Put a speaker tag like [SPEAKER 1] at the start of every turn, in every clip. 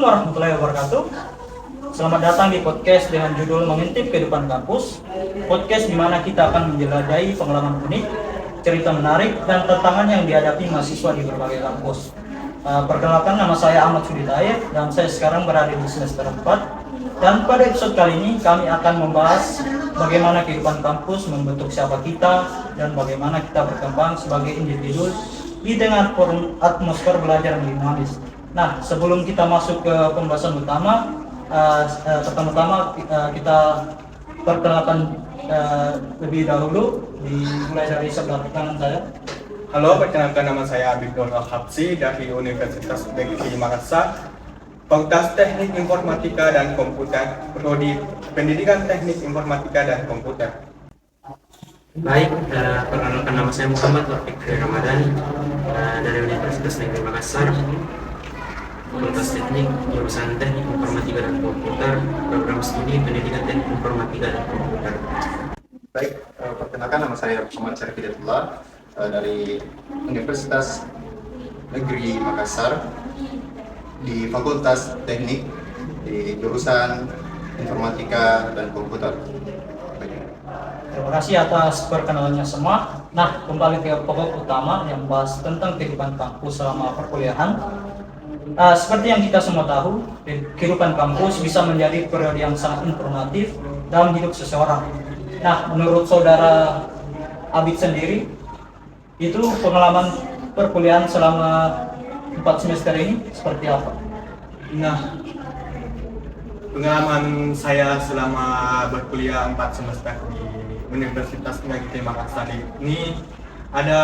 [SPEAKER 1] warahmatullahi wabarakatuh. Selamat datang di podcast dengan judul Mengintip Kehidupan Kampus. Podcast di mana kita akan menjelajahi pengalaman unik, cerita menarik, dan tantangan yang dihadapi mahasiswa di berbagai kampus. Perkenalkan, nama saya Ahmad Suditaye dan saya sekarang berada di semester 4. Dan pada episode kali ini kami akan membahas bagaimana kehidupan kampus membentuk siapa kita dan bagaimana kita berkembang sebagai individu di tengah atmosfer belajar yang dinamis. Nah, sebelum kita masuk ke pembahasan utama, pertama-tama kita perkenalkan lebih dahulu, dimulai dari sebelah kanan saya.
[SPEAKER 2] Halo, perkenalkan nama saya Abidul Al-Habsi dari Universitas Negeri Makassar, Fakultas Teknik Informatika dan Komputer, Prodi Pendidikan Teknik Informatika dan Komputer.
[SPEAKER 3] Baik, perkenalkan nama saya Muhammad Taufik Ramadhani dari Universitas Negeri Makassar, Fakultas Teknik, jurusan Teknik Informatika dan Komputer, program studi Pendidikan Teknik Informatika dan Komputer.
[SPEAKER 4] Baik, perkenalkan nama saya Muhammad Syarif Hidayatullah dari Universitas Negeri Makassar di Fakultas Teknik di jurusan Informatika dan Komputer.
[SPEAKER 1] Terima kasih atas perkenalannya semua. Nah, kembali ke pokok utama yang membahas tentang kehidupan kampus selama perkuliahan. Seperti yang kita semua tahu, kehidupan kampus bisa menjadi periode yang sangat informatif dalam hidup seseorang. Nah, menurut saudara Abid sendiri, itu pengalaman perkuliahan selama 4 semester ini seperti apa?
[SPEAKER 2] Nah, pengalaman saya selama berkuliah 4 semester di Universitas Negeri Makassar ini ada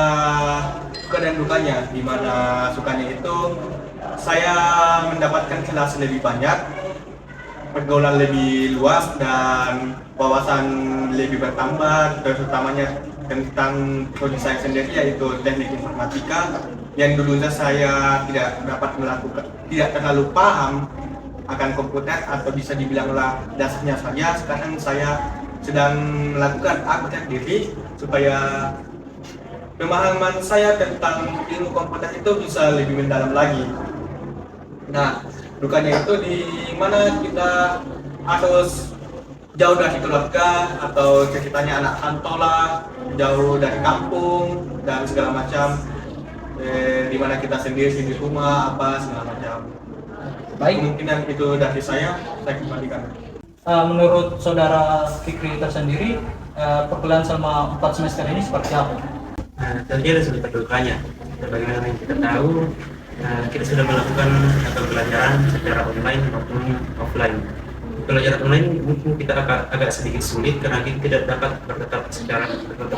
[SPEAKER 2] suka dan dukanya, di mana sukanya itu saya mendapatkan kelas lebih banyak, pergaulan lebih luas, dan wawasan lebih bertambah, terutamanya tentang prodi saya sendiri, yaitu teknik informatika, yang dulunya saya tidak terlalu paham akan komputer, atau bisa dibilanglah dasarnya saja. Sekarang saya sedang melakukan upgrade diri supaya pemahaman saya tentang ilmu komputer itu bisa lebih mendalam lagi. Nah, dukanya itu di mana kita harus jauh dari keluarga, atau ceritanya anak kantola, jauh dari kampung dan segala macam, di mana kita sendiri di rumah apa segala macam.
[SPEAKER 1] Baik,
[SPEAKER 2] Kemungkinan itu dari saya kembalikan.
[SPEAKER 1] menurut saudara Fikri tersendiri, perkuliahan selama 4 semester ini seperti apa?
[SPEAKER 3] Tentunya ada sudut dukanya. Sebagaimana yang kita tahu, kita sudah melakukan pembelajaran secara online maupun offline. Pelajaran online mungkin kita agak sedikit sulit karena kita tidak dapat bertatap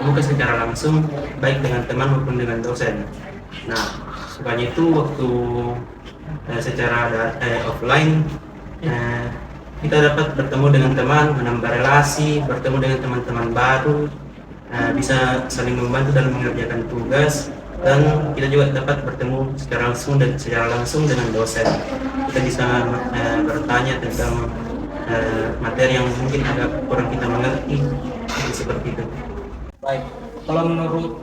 [SPEAKER 3] muka secara langsung, baik dengan teman maupun dengan dosen. Nah, sukanya itu waktu secara offline, kita dapat bertemu dengan teman, menambah relasi, bertemu dengan teman-teman baru, bisa saling membantu dalam mengerjakan tugas, dan kita juga dapat bertemu secara langsung dengan dosen. Kita bisa bertanya tentang materi yang mungkin agak kurang kita mengerti, seperti itu.
[SPEAKER 1] Baik, kalau menurut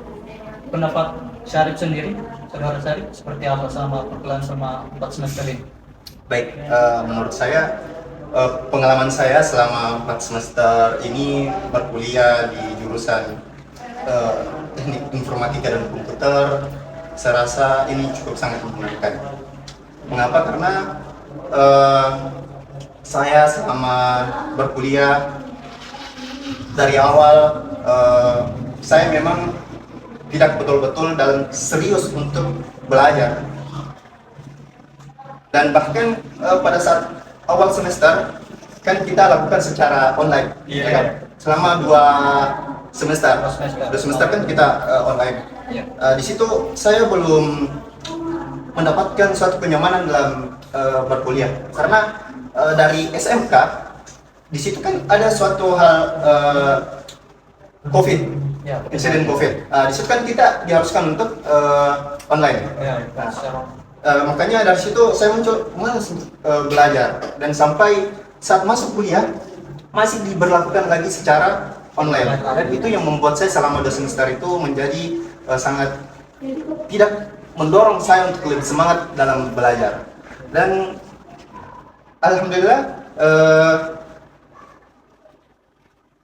[SPEAKER 1] pendapat Syarif sendiri, saudara Syarif, seperti apa selama perkuliahan selama 4 semester ini?
[SPEAKER 4] Baik, menurut saya pengalaman saya selama 4 semester ini berkuliah di jurusan Teknik Informatika dan Komputer, saya rasa ini cukup sangat menyenangkan. Mengapa? Karena saya selama berkuliah dari awal saya memang tidak betul-betul dalam serius untuk belajar, dan bahkan pada saat awal semester kan kita lakukan secara online,
[SPEAKER 2] Iya.
[SPEAKER 4] ya kan? Selama 2 semester kan kita online. Di situ saya belum mendapatkan suatu kenyamanan dalam berkuliah, karena dari SMK di situ kan ada suatu hal COVID, insiden COVID. Di situ kan kita diharuskan untuk online. Makanya dari situ saya muncul malas untuk belajar, dan sampai saat masuk kuliah masih diberlakukan lagi secara online. Dan itu yang membuat saya selama 2 semester itu menjadi sangat tidak mendorong saya untuk lebih semangat dalam belajar. Dan Alhamdulillah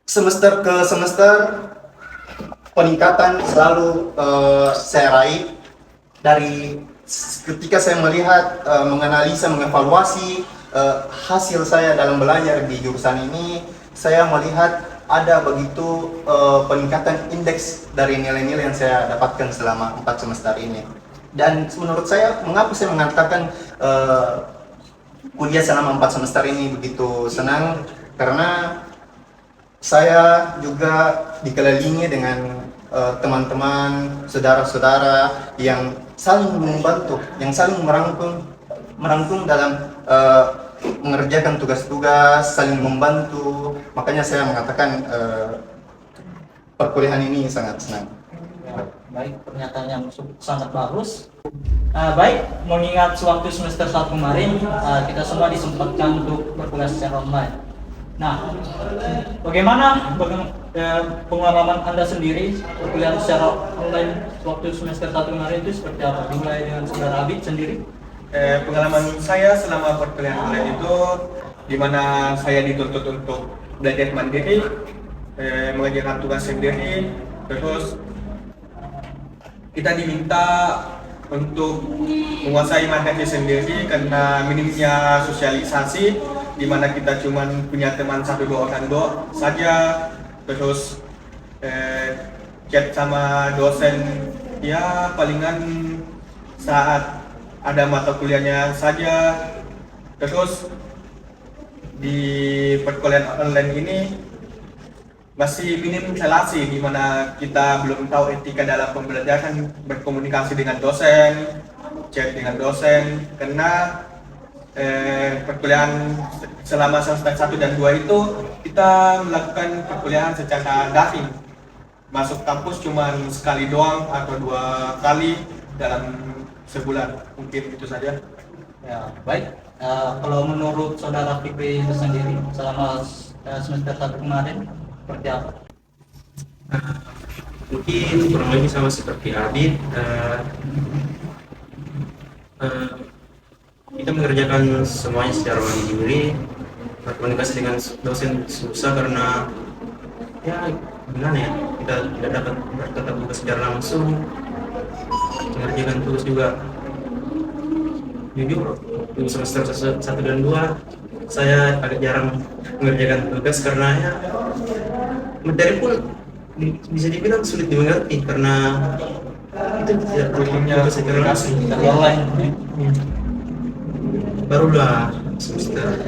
[SPEAKER 4] semester ke semester peningkatan selalu saya raih dari ketika saya melihat, menganalisa, mengevaluasi hasil saya dalam belajar di jurusan ini. Saya melihat ada begitu peningkatan indeks dari nilai-nilai yang saya dapatkan selama 4 semester ini. Dan menurut saya, mengapa saya mengatakan kuliah selama 4 semester ini begitu senang, karena saya juga dikelilingi dengan teman-teman, saudara-saudara yang saling membantu, yang saling merangkul dalam mengerjakan tugas-tugas, saling membantu. Makanya saya mengatakan perkuliahan ini sangat senang.
[SPEAKER 1] Ya, baik, pernyataan yang sangat bagus. Baik, mengingat sewaktu semester 1 kemarin kita semua disempatkan untuk berkuliah secara online. Nah, bagaimana pengalaman Anda sendiri perkuliahan secara online waktu semester 1 kemarin itu seperti apa? Dimulai dengan saudara Abid sendiri.
[SPEAKER 2] Pengalaman saya selama perkuliahan online itu, di mana saya dituntut untuk belajar mandiri, mengerjakan tugas sendiri, terus kita diminta untuk menguasai materi sendiri karena minimnya sosialisasi, di mana kita cuma punya teman 1-2 orang saja, terus chat sama dosen ya palingan saat ada mata kuliahnya saja. Terus di perkuliahan online ini masih minim relasi, di mana kita belum tahu etika dalam pembelajaran, berkomunikasi dengan dosen, chat dengan dosen, karena perkuliahan selama semester 1 dan 2 itu kita melakukan perkuliahan secara daring. Masuk kampus cuma sekali doang atau 2 kali dalam sebulan, mungkin itu saja.
[SPEAKER 1] Ya, baik. Kalau menurut saudara Fikri sendiri selama semester 1 kemarin seperti apa?
[SPEAKER 3] Mungkin kurang lebih sama seperti Adit. Kita mengerjakan semuanya secara mandiri. Berkomunikasi dengan dosen susah karena ya gimana ya, kita tidak dapat bertatap muka secara langsung. Mengerjakan tugas juga jujur di semester 1 dan 2 saya agak jarang mengerjakan tugas karena ya materi pun bisa dibilang sulit dimengerti karena itu tidak punya secara langsung
[SPEAKER 1] online.
[SPEAKER 3] barulah semester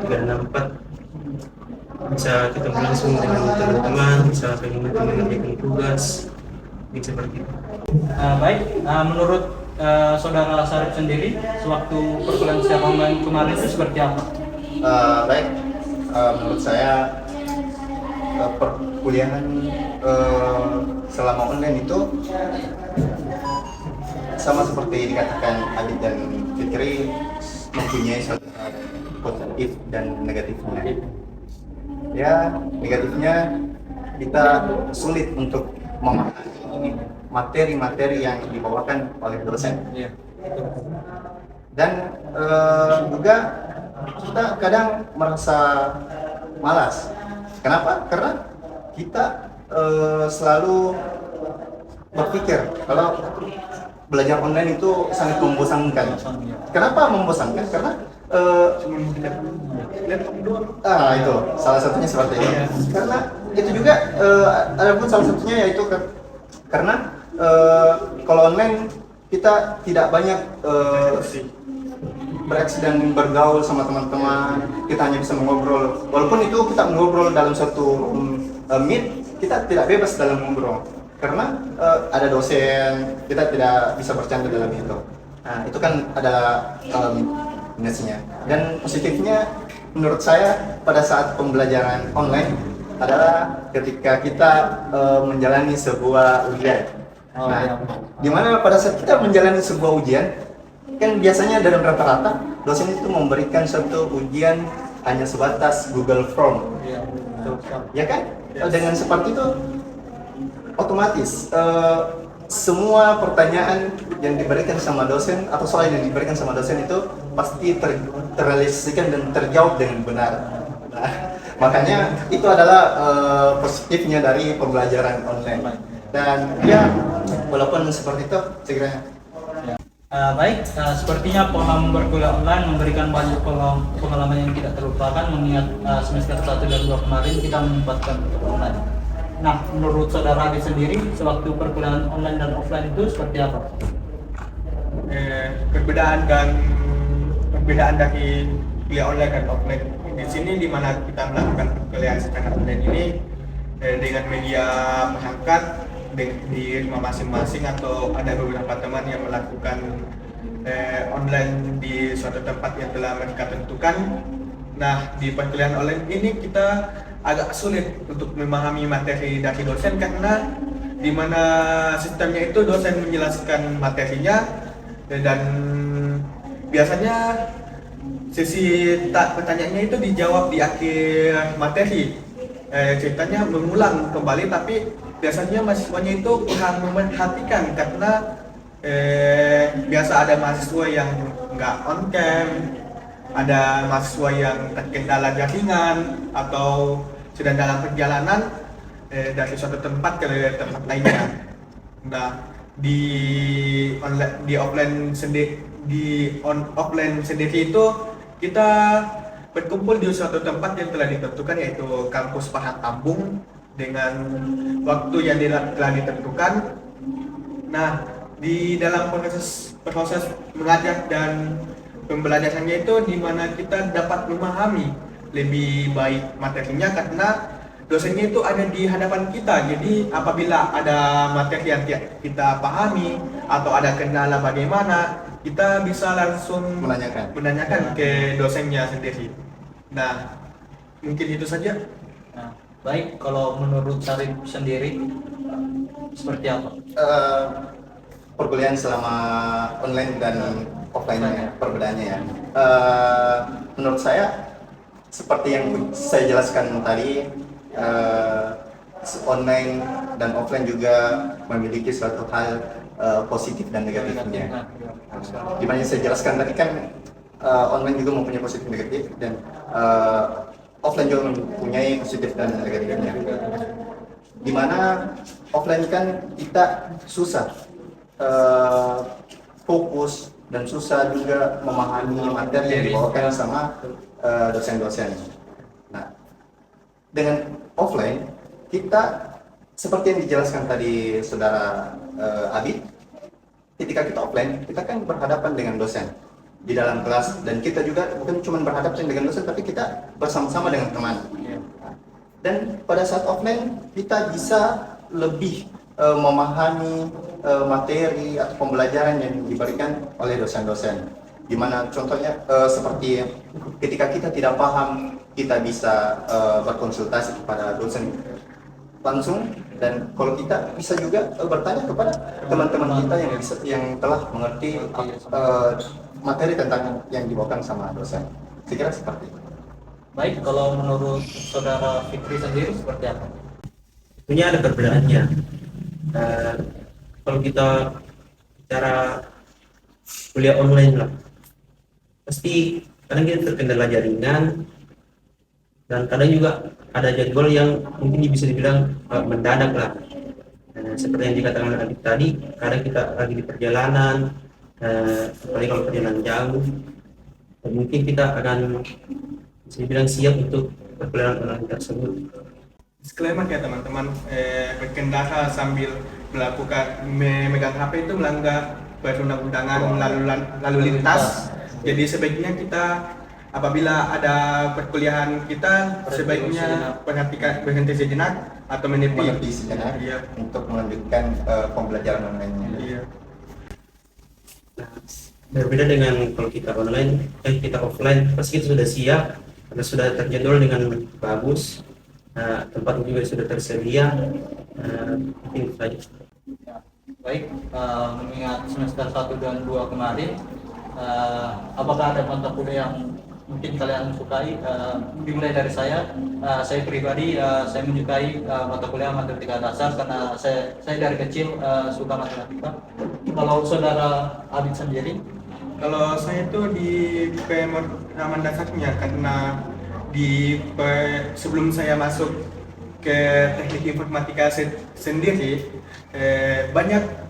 [SPEAKER 3] 3 dan 4 bisa ketemu langsung dengan teman-teman, bisa mengerjakan tugas seperti itu.
[SPEAKER 1] Baik, menurut saudara Sarip sendiri sewaktu perkuliahan secara online kemarin itu seperti apa?
[SPEAKER 4] Baik, menurut saya perkuliahan selama online itu sama seperti dikatakan Adit dan Fikri, mempunyai suatu positif dan negatifnya. Ya, negatifnya kita sulit untuk memahami materi-materi yang dibawakan oleh dosen.
[SPEAKER 1] Iya.
[SPEAKER 4] Dan juga kita kadang merasa malas. Kenapa? Karena kita selalu berpikir kalau belajar online itu sangat membosankan. Kenapa membosankan? Karena itu salah satunya seperti itu. Karena itu juga ada pun salah satunya yaitu karena kalau online kita tidak banyak bereaksi dan bergaul sama teman-teman. Kita hanya bisa mengobrol. Walaupun itu kita mengobrol dalam suatu meet, kita tidak bebas dalam mengobrol. Karena ada dosen, kita tidak bisa bercanda dalam itu. Nah, itu kan adalah minusnya. Dan positifnya menurut saya pada saat pembelajaran online adalah ketika kita menjalani sebuah ujian. Nah, dimana pada saat kita menjalani sebuah ujian, kan biasanya dalam rata-rata dosen itu memberikan suatu ujian hanya sebatas Google Form. Ya kan? Dengan seperti itu otomatis semua pertanyaan yang diberikan sama dosen atau soal yang diberikan sama dosen itu pasti terrealisasikan dan terjawab dengan benar. Nah, makanya itu adalah positifnya dari pembelajaran online. Dan ya, walaupun seperti itu, sekiranya.
[SPEAKER 1] Baik, sepertinya pengalaman berkuliah online memberikan banyak pengalaman yang tidak terlupakan mengingat semester 1 dan 2 kemarin kita menempatkan untuk online. Nah, menurut saudara Adi sendiri, sewaktu perkuliahan online dan offline itu seperti apa?
[SPEAKER 2] Perbedaan dari kuliah online dan offline di sini, di mana kita melakukan perkuliahan secara online ini dengan media perangkat di rumah masing-masing, atau ada beberapa teman yang melakukan online di suatu tempat yang telah mereka tentukan. Nah, di perkuliahan online ini kita agak sulit untuk memahami materi dari dosen, karena di mana sistemnya itu dosen menjelaskan materinya dan biasanya sesi pertanyaannya itu dijawab di akhir materi. Ceritanya mengulang kembali, tapi biasanya mahasiswanya itu kurang memerhatikan, karena biasa ada mahasiswa yang nggak on cam, ada mahasiswa yang terkendala jaringan atau sedang dalam perjalanan dari suatu tempat ke tempat lainnya. Nah, offline sendiri itu kita berkumpul di suatu tempat yang telah ditentukan, yaitu kampus Parang Tambung, dengan waktu yang telah ditentukan. Nah, di dalam proses mengajar dan pembelajarannya itu, di mana kita dapat memahami lebih baik materinya, karena dosennya itu ada di hadapan kita. Jadi apabila ada materi yang kita pahami atau ada kendala bagaimana, kita bisa langsung menanyakan ke dosennya sendiri. Nah, mungkin itu saja.
[SPEAKER 1] Nah, baik, kalau menurut Sarip sendiri seperti apa?
[SPEAKER 4] Perkuliahan selama online dan offline perbedaannya ya. Menurut saya seperti yang saya jelaskan tadi, online dan offline juga memiliki suatu hal positif dan negatifnya. Dimana saya jelaskan tadi kan, online juga mempunyai positif dan negatif, dan offline juga mempunyai positif dan negatifnya. Dimana offline kan kita susah fokus dan susah juga memahami materi yang dibawakan sama dosen-dosen. Nah, dengan offline kita seperti yang dijelaskan tadi saudara Abid, ketika kita offline kita kan berhadapan dengan dosen di dalam kelas, dan kita juga bukan cuma berhadapan dengan dosen, tapi kita bersama-sama dengan teman. Dan pada saat offline kita bisa lebih memahami materi atau pembelajaran yang diberikan oleh dosen-dosen. Dimana contohnya seperti ketika kita tidak paham, kita bisa berkonsultasi kepada dosen langsung, dan kalau kita bisa juga bertanya kepada teman-teman kita yang telah mengerti materi tentang yang dibawakan sama dosen. Saya kira seperti itu.
[SPEAKER 1] Baik, kalau menurut saudara Fikri sendiri seperti apa?
[SPEAKER 3] Tentunya ada perbedaannya. Kalau kita bicara kuliah online lah, pasti kadang kita terkendala jaringan, dan kadang juga ada jadwal yang mungkin bisa dibilang mendadak lah. Seperti yang dikatakan Adit tadi, kadang kita lagi di perjalanan, apalagi kalau perjalanan jauh, dan mungkin kita akan bisa dibilang siap untuk perkuliahan online tersebut.
[SPEAKER 2] Disclaimer ya teman-teman, berkendara sambil memegang HP itu melanggar perundang-undangan lalu lintas. Jadi sebaiknya kita apabila ada perkuliahan kita sebaiknya berhenti sejenak atau menepi
[SPEAKER 4] sejenak untuk melanjutkan pembelajaran online-nya.
[SPEAKER 2] Iya.
[SPEAKER 3] Nah, berbeda dengan kalau kita online, kita offline, pasti kita sudah siap karena sudah terjadwal dengan bagus. Tempat juga sudah tersedia. Mungkin itu saja.
[SPEAKER 1] Baik, mengingat semester 1 dan 2 kemarin, apakah ada mata kuliah yang mungkin kalian sukai? Dimulai dari saya pribadi, saya menyukai mata kuliah matematika dasar karena saya dari kecil suka matematika. Kalau saudara Abid sendiri?
[SPEAKER 2] Kalau saya itu di pemahaman dasarnya karena sebelum saya masuk ke teknik informatika sendiri,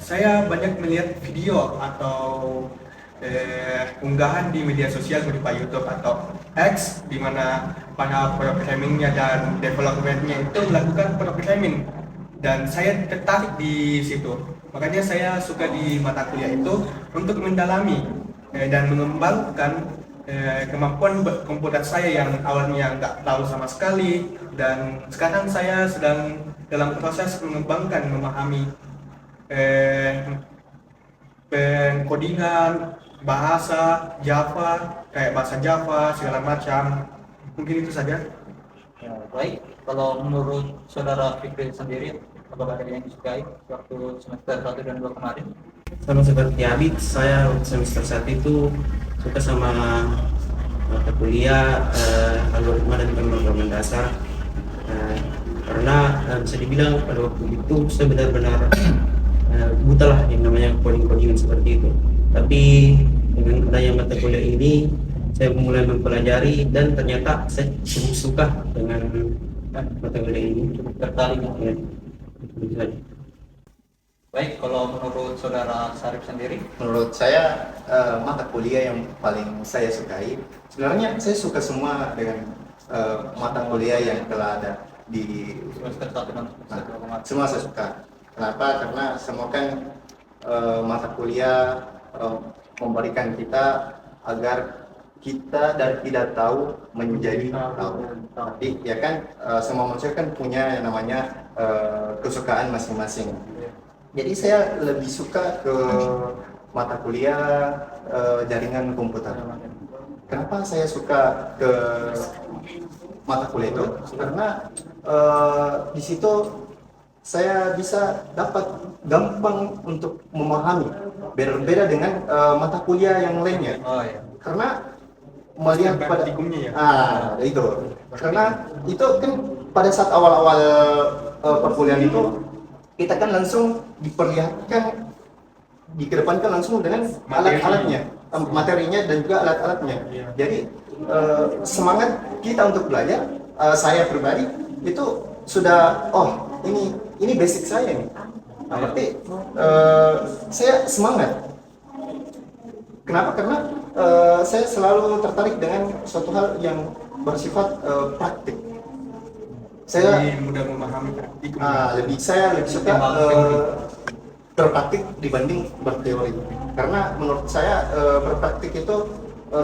[SPEAKER 2] saya banyak melihat video atau unggahan di media sosial berupa YouTube atau X, di mana para programmingnya dan developernya itu melakukan programming, dan saya tertarik di situ. Makanya saya suka di mata kuliah itu untuk mendalami dan mengembangkan kemampuan komputer saya yang awalnya nggak tahu sama sekali, dan sekarang saya sedang dalam proses mengembangkan, memahami pengkodingan bahasa Java, kayak bahasa Java segala macam. Mungkin itu saja.
[SPEAKER 1] Ya, baik, kalau menurut saudara Fikri sendiri, apakah ada yang disukai waktu semester 1 dan 2 kemarin?
[SPEAKER 3] Sama seperti Abid, saya semester 1 itu suka sama mata kuliah algoritma dan pemrograman dasar, karena bisa dibilang pada waktu itu saya benar-benar buta lah yang namanya coding-codingan seperti itu. Tapi dengan adanya mata kuliah ini saya mulai mempelajari dan ternyata saya cukup suka dengan mata kuliah ini,
[SPEAKER 1] Cukup tertarik.
[SPEAKER 3] ya, itu saja.
[SPEAKER 1] Baik, kalau menurut saudara Sarif sendiri,
[SPEAKER 4] Menurut saya mata kuliah yang paling saya sukai, sebenarnya saya suka semua dengan mata kuliah yang telah ada di
[SPEAKER 1] semester 1 dan semester 2 kemarin.
[SPEAKER 4] semua saya suka. Kenapa? Karena semua kan mata kuliah memberikan kita agar kita dari tidak tahu menjadi tahu. Tapi ya kan semua manusia kan punya yang namanya kesukaan masing-masing. Jadi saya lebih suka ke mata kuliah jaringan komputer. Kenapa saya suka ke mata kuliah itu? Karena di situ saya bisa dapat gampang untuk memahami, berbeda dengan mata kuliah yang lainnya.
[SPEAKER 1] Oh ya.
[SPEAKER 4] Karena melihat pada
[SPEAKER 2] Praktikumnya ya?
[SPEAKER 4] itu. Karena itu kan pada saat awal-awal perkuliahan itu kita kan langsung diperlihatkan, dikedepankan langsung dengan alat-alatnya, materinya dan juga alat-alatnya.
[SPEAKER 2] Iya.
[SPEAKER 4] Jadi semangat kita untuk belajar, saya pribadi itu sudah, oh ini basic saya nih. Nah, berarti saya semangat. Kenapa? Karena saya selalu tertarik dengan suatu hal yang bersifat praktik. Saya
[SPEAKER 2] Jadi mudah memahami praktikum.
[SPEAKER 4] saya lebih suka berpraktik dibanding berteori. Karena menurut saya berpraktik itu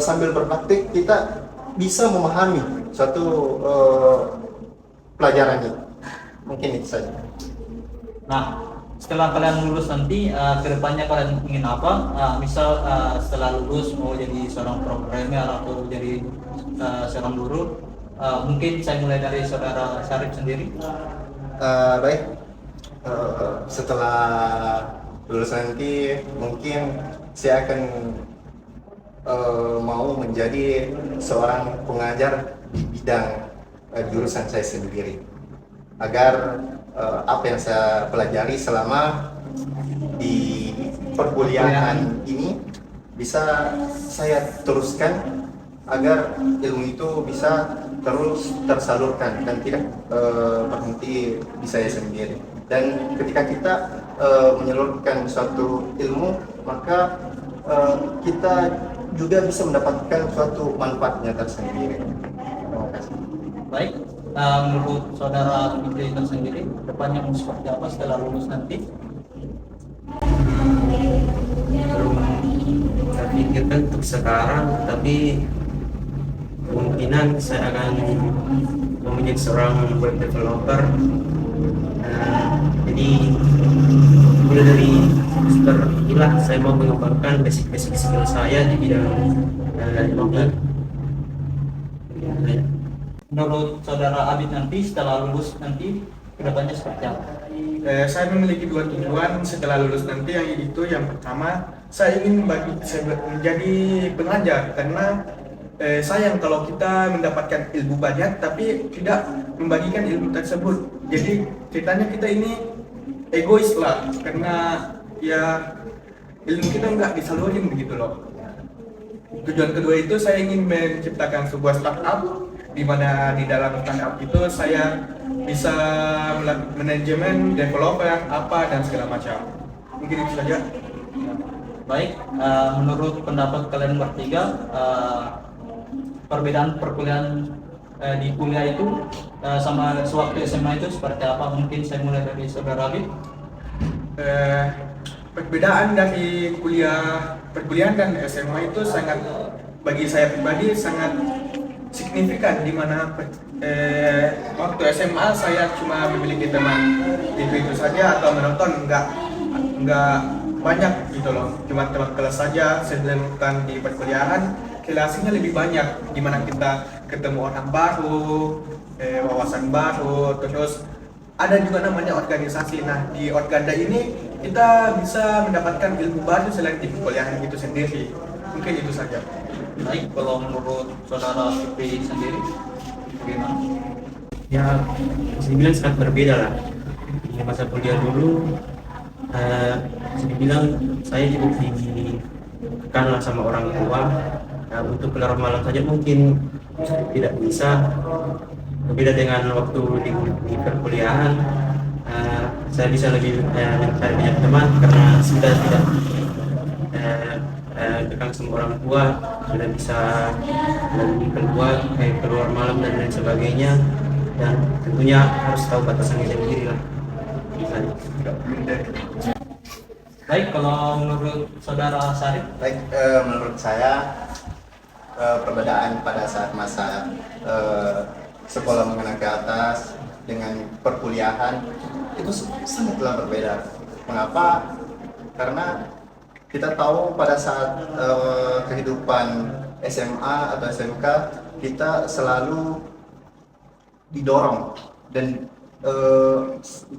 [SPEAKER 4] sambil berpraktik kita bisa memahami suatu pelajarannya. Mungkin itu saja.
[SPEAKER 1] Nah, setelah kalian lulus nanti, kedepannya kalian ingin apa? Misal setelah lulus mau jadi seorang programmer atau jadi seorang guru. Mungkin saya mulai dari saudara Syarif sendiri.
[SPEAKER 4] Baik, setelah lulus nanti mungkin saya akan mau menjadi seorang pengajar di bidang jurusan saya sendiri, agar apa yang saya pelajari selama di perkuliahan ini bisa saya teruskan, agar ilmu itu bisa terus tersalurkan dan tidak berhenti di saya sendiri. Dan ketika kita menyalurkan suatu ilmu, maka kita juga bisa mendapatkan suatu manfaatnya tersendiri. Terima kasih.
[SPEAKER 1] Baik, menurut saudara Fikri tersendiri, depannya mau seperti apa setelah lulus nanti?
[SPEAKER 3] Belum terpikirkan untuk sekarang, tapi kemungkinan saya akan menjadi seorang web developer. Jadi mulai dari semester inilah saya mau mengembangkan basic skill saya di bidang ini.
[SPEAKER 1] Menurut saudara Abid nanti setelah lulus nanti kedepannya seperti apa?
[SPEAKER 2] Saya memiliki dua tujuan setelah lulus nanti. Yang pertama, saya ingin menjadi pengajar, karena sayang kalau kita mendapatkan ilmu banyak tapi tidak membagikan ilmu tersebut. Jadi ceritanya kita ini egois lah, karena ya ilmu kita nggak disalurin begitu loh. tujuan kedua itu saya ingin menciptakan sebuah startup di mana di dalam startup itu saya bisa melakukan manajemen, developer, apa dan segala macam. Mungkin itu saja.
[SPEAKER 1] Baik, menurut pendapat kalian bertiga, perbedaan perkuliahan di kuliah itu sama sewaktu SMA itu seperti apa? Mungkin saya mulai dari saudara Habib.
[SPEAKER 2] Perbedaan dari perkuliahan dan SMA itu sangat, bagi saya pribadi sangat signifikan, di mana waktu SMA saya cuma memiliki teman itu saja, atau menonton nggak banyak gitu loh, cuma teman kelas saja. Sedangkan di perkuliahan kelasnya lebih banyak, di mana kita ketemu orang baru, wawasan baru, terus ada juga namanya organisasi. Nah, di Organda ini kita bisa mendapatkan ilmu baru selain di perkuliahan itu sendiri. Mungkin itu saja.
[SPEAKER 1] Baik, kalau menurut saudara Fikri sendiri, bagaimana?
[SPEAKER 3] Ya, bisa dibilang sangat berbeda lah. Di masa kuliah dulu, bisa dibilang saya cukup ditekan lah sama orang tua. Nah, untuk keluar malam saja mungkin tidak bisa. Berbeda dengan waktu di perkuliahan, saya bisa lebih mencari banyak teman karena sudah tidak dekat sama orang tua, sudah bisa lebih keluar malam dan lain sebagainya, dan tentunya harus tahu batasannya sendiri lah.
[SPEAKER 1] Baik, kalau menurut saudara Sarif.
[SPEAKER 4] Baik, menurut saya perbedaan pada saat masa sekolah menengah ke atas dengan perkuliahan itu sangatlah berbeda. Mengapa? Karena kita tahu pada saat kehidupan SMA atau SMK kita selalu didorong dan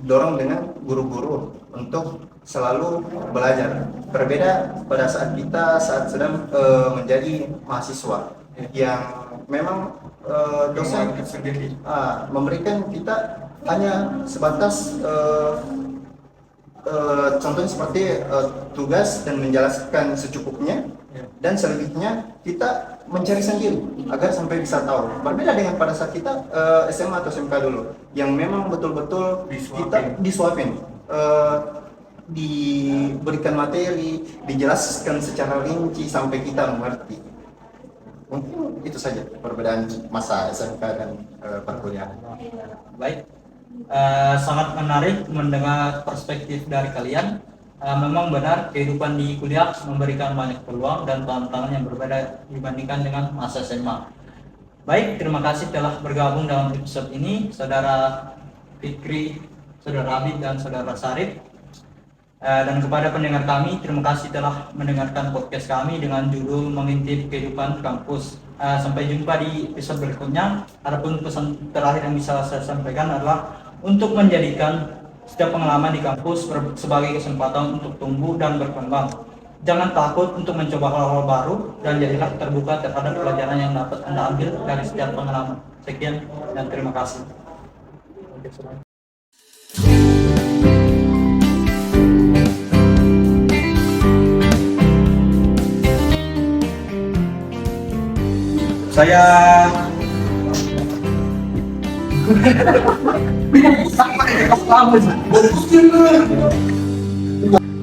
[SPEAKER 4] dorong dengan guru-guru untuk selalu belajar. Berbeda pada saat kita sedang menjadi mahasiswa yang memang dosen sendiri memberikan kita hanya sebatas contohnya seperti tugas dan menjelaskan secukupnya, dan selebihnya kita mencari sendiri agar sampai bisa tahu. Berbeda dengan pada saat kita SMA atau SMK dulu yang memang betul-betul kita disuapin, diberikan materi, dijelaskan secara rinci sampai kita mengerti. Mungkin itu saja perbedaan masa SMK dan perkuliahan.
[SPEAKER 1] Baik, sangat menarik mendengar perspektif dari kalian. Memang benar kehidupan di kuliah memberikan banyak peluang dan tantangan yang berbeda dibandingkan dengan masa SMA. Baik, terima kasih telah bergabung dalam episode ini, saudara Fikri, saudara Habib, dan saudara Sarif. Dan kepada pendengar kami, terima kasih telah mendengarkan podcast kami dengan judul Mengintip Kehidupan Kampus. Sampai jumpa di episode berikutnya. Adapun pesan terakhir yang bisa saya sampaikan adalah untuk menjadikan setiap pengalaman di kampus sebagai kesempatan untuk tumbuh dan berkembang. Jangan takut untuk mencoba hal-hal baru dan jadilah terbuka terhadap pelajaran yang dapat Anda ambil dari setiap pengalaman. Sekian dan terima kasih.
[SPEAKER 2] Saya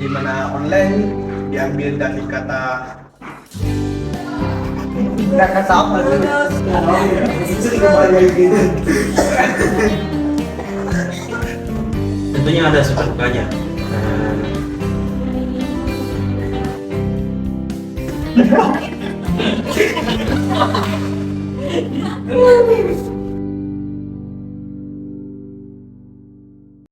[SPEAKER 2] di mana online diambil dari kata apa
[SPEAKER 3] Tentunya ada suka dukanya.